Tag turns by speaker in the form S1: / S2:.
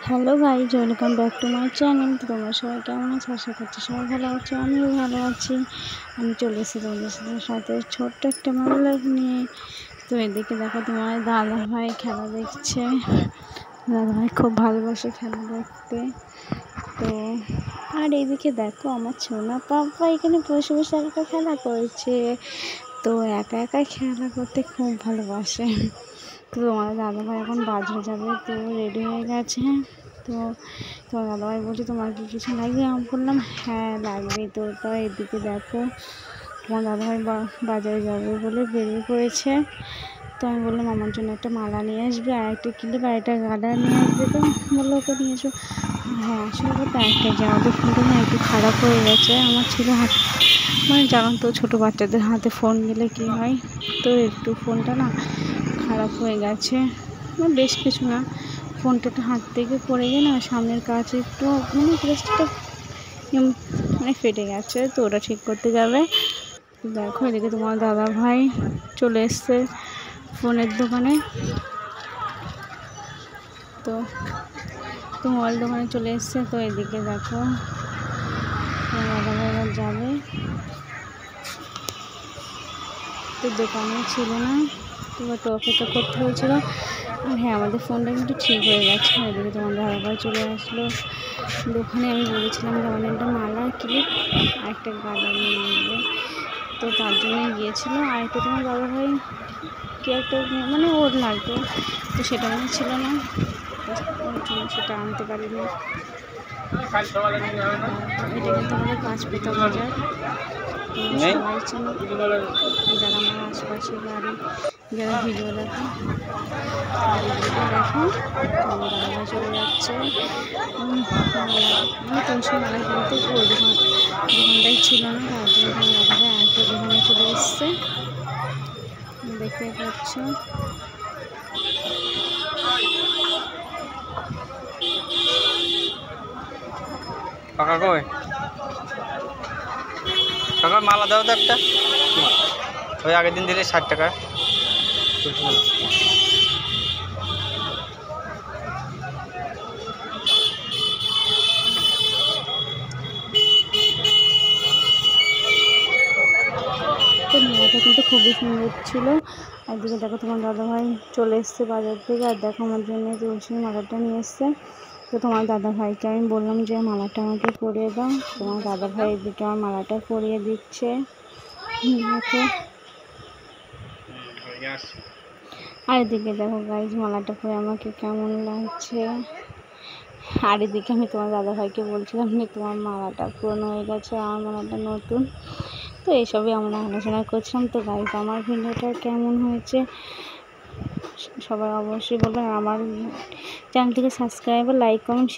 S1: Hello guys, welcome back to my channel. তো তোমরা সবাই কেমন আছো? আশা করছি সবাই ভালো আছো, আমিও ভালো আছি। আমি চলে এসেছি তোমাদের সাথে ছোট্ট একটা মোবাইল নিয়ে। তো এদিকে দেখো তোমার দাদা ভাই খেলা দেখছে। দাদা ভাই খুব ভালোবাসে খেলা দেখতে। তো আর এইদিকে দেখো আমার সোনা পাপা এখানে বসে বসে একা খেলা করছে। তো একা একা খেলা করতে খুব ভালোবাসে। তো তোমার দাদাভাই এখন বাজারে যাবে, তো রেডি হয়ে গেছে। তো তোমার দাদাভাই বলছে তোমার কি কিছু লাগবে? আমি বললাম হ্যাঁ লাগবে। তো এদিকে দেখো তোমার দাদাভাই বাজারে যাবে বলে বেরিয়ে পড়েছে। তো আমি বললাম আমার জন্য একটা মালা নিয়ে আসবে, আর একটা ক্লিপ আর একটা গার্ডার নিয়ে আসবে। তো বললো ওকে নিয়ে এসো। হ্যাঁ আসলে কথা একটা যে আমাদের ফোনটা না একটু খারাপ হয়ে গেছে। আমার ছিল হাত মানে জানো তো ছোটো বাচ্চাদের হাতে ফোন গেলে কী হয়। তো একটু ফোনটা না খারাপ হয়ে গেছে, বেশ কিছু না, ফোনটা তো হাত থেকে পড়ে গিয়ে না সামনের কাছে একটু মানে প্লাস্টিকটা মানে ফেটে গেছে। তো ওটা ঠিক করতে যাবে। দেখো এদিকে তোমার দাদা ভাই চলে এসছে ফোনের দোকানে। তো মোবাইল দোকানে চলে এসছে। তো এদিকে দেখো তোমার দাদা ভাই এবার যাবে। তো দোকানে ছিল না, তো একটু অপেক্ষা করতে হয়েছিল। আর হ্যাঁ আমাদের ফোনটা কিন্তু ঠিক হয়ে গেছে। এদিকে তোমার দাদাভাই চলে আসলো দোকানে। আমি বলেছিলাম যে আমাদের একটা মালা ক্লিপ আর একটা গার্ডার নিয়ে আসবে। তো তার জন্যই গিয়েছিলো। আর একটা তোমার দাদাভাই কি একটা মানে ওর লাগবে, তো সেটা মনে ছিল না, ওর জন্য সেটা আনতে পারিনি। এটা কিন্তু আমাদের পাঁচপেতা বাজার। সবাই চেনো যারা আমার আশপাশে বাড়ি, যারা ভিডিও দেখো। দেখো আমার দাদাভাই চলে যাচ্ছে মানে তুলসী মালা কিনতে। ওই দোকানটাই ছিল না, তার জন্য আমার দাদাভাই আরেকটা দোকানে চলে এসছে, দেখতে পাচ্ছ।
S2: কাকা কই? কাকা মালা দাও তো একটা। ওই আগের দিন দিলে 60 টাকা।
S1: তো মেলাটা কিন্তু খুবই সুন্দর ছিল। একদিকে দেখো তোমার দাদাভাই চলে এসছে বাজার থেকে, আর দেখো আমার জন্য তুলসীর মালাটা নিয়ে এসছে। তো তোমার দাদাভাইকে আমি বললাম যে মালাটা আমাকে পরিয়ে দাও। তোমার দাদাভাই এদিকে আমার মালাটা পরিয়ে দিচ্ছে। দেখো আর এদিকে দেখো গাইজ মালাটা পরে আমাকে কেমন লাগছে। আর এদিকে আমি তোমার দাদাভাইকে বলছিলাম যে তোমার মালাটা পুরনো হয়ে গেছে, আমার মালাটা নতুন। তো এইসবই আমরা আলোচনা করছিলাম। তো গাইজ আমার ভিডিওটা কেমন হয়েছে সবাই অবশ্যই বলবেন। আমার চ্যানেলটিকে সাবস্ক্রাইব, লাইক, কমেন্ট